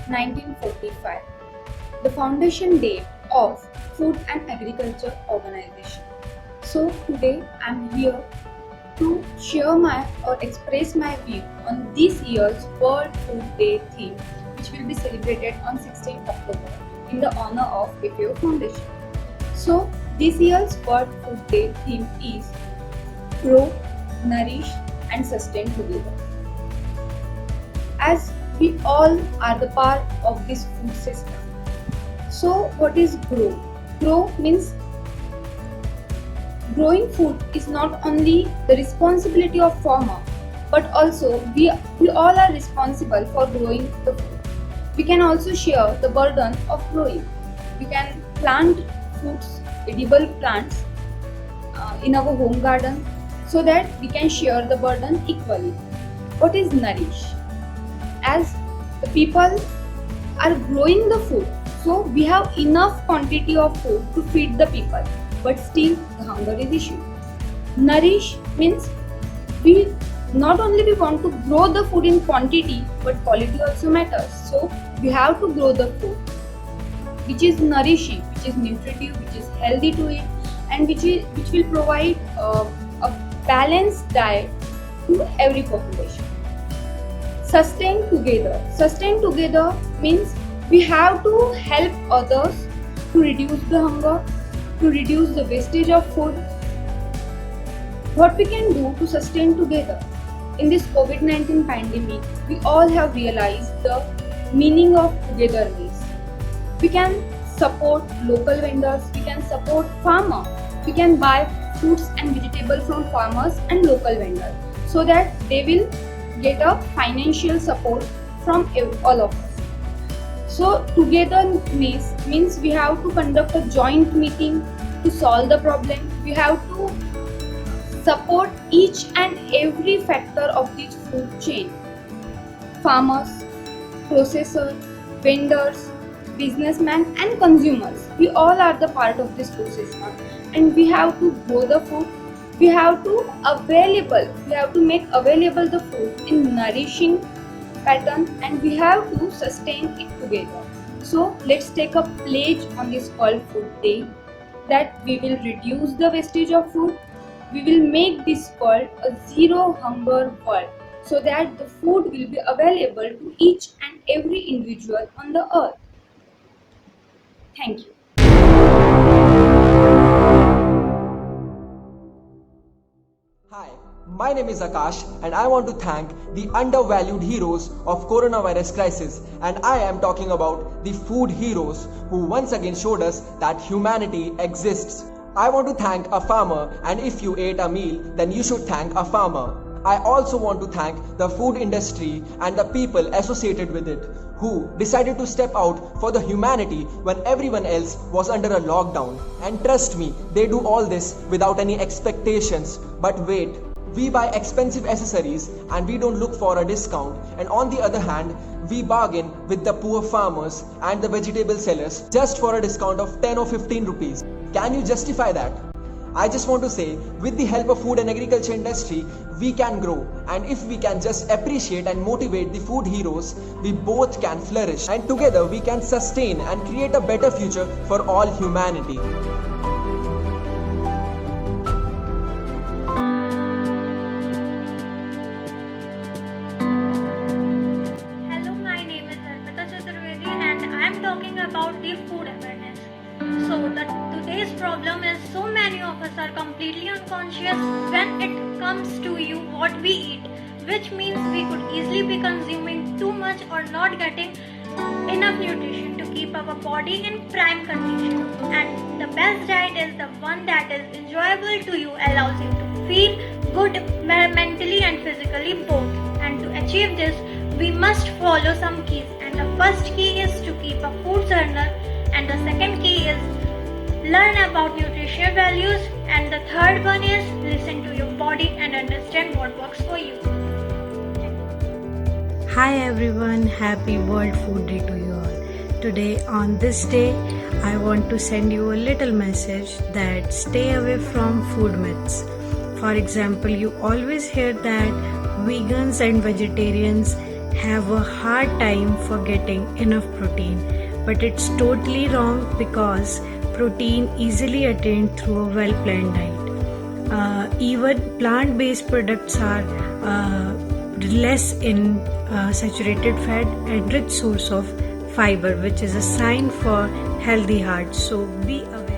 1945, the foundation date of Food and Agriculture Organization. So today I'm here to share my or express my view on this year's World Food Day theme, which will be celebrated on 16th October in the honor of FAO Foundation. So this year's World Food Day theme is Grow, Nourish and Sustain Together. As we all are the part of this food system. So what is grow? Grow means growing food is not only the responsibility of farmer, but also we all are responsible for growing the food. We can also share the burden of growing. We can plant fruits, edible plants in our home garden so that we can share the burden equally. What is nourish? As the people are growing the food, so we have enough quantity of food to feed the people, but still the hunger is issue. Nourish means we not only we want to grow the food in quantity, but quality also matters. So we have to grow the food which is nourishing, which is nutritive, which is healthy to eat, and which will provide a balanced diet to every population. Sustain together. Sustain together means we have to help others to reduce the hunger, to reduce the wastage of food. What we can do to sustain together? In this COVID-19 pandemic, we all have realized the meaning of togetherness. We can support local vendors, we can support farmers, we can buy fruits and vegetables from farmers and local vendors so that they will get a financial support from all of us. So togetherness means we have to conduct a joint meeting to solve the problem. We have to support each and every factor of this food chain. Farmers, processors, vendors, businessmen and consumers. We all are the part of this food system and we have to grow the food. We have to make available the food in nourishing pattern and we have to sustain it together. So let's take a pledge on this World Food Day that we will reduce the wastage of food. We will make this world a zero hunger world so that the food will be available to each and every individual on the earth. Thank you. Hi, my name is Akash and I want to thank the undervalued heroes of coronavirus crisis, and I am talking about the food heroes who once again showed us that humanity exists. I want to thank a farmer, and if you ate a meal then you should thank a farmer. I also want to thank the food industry and the people associated with it who decided to step out for the humanity when everyone else was under a lockdown. And trust me, they do all this without any expectations. But wait, we buy expensive accessories and we don't look for a discount, and on the other hand, we bargain with the poor farmers and the vegetable sellers just for a discount of 10 or 15 rupees. Can you justify that? I just want to say, with the help of food and agriculture industry, we can grow, and if we can just appreciate and motivate the food heroes, we both can flourish, and together we can sustain and create a better future for all humanity. Hello, my name is Arpita Chaturvedi and I am talking about the food awareness. So today's problem is so many of us are completely unconscious when it comes to what we eat, which means we could easily be consuming too much or not getting enough nutrition to keep our body in prime condition. And the best diet is the one that is enjoyable to you, allows you to feel good mentally and physically both. And to achieve this, we must follow some keys. And the first key is to keep a food journal, and the second key is learn about nutritional values, and the third one is listen to your body and understand what works for you. Hi everyone, happy World Food Day to you all. Today on this day, I want to send you a little message that stay away from food myths. For example, you always hear that vegans and vegetarians have a hard time for getting enough protein, but it's totally wrong because protein easily attained through a well-planned diet. Even plant-based products are less in saturated fat and rich source of fiber, which is a sign for healthy heart. So be aware.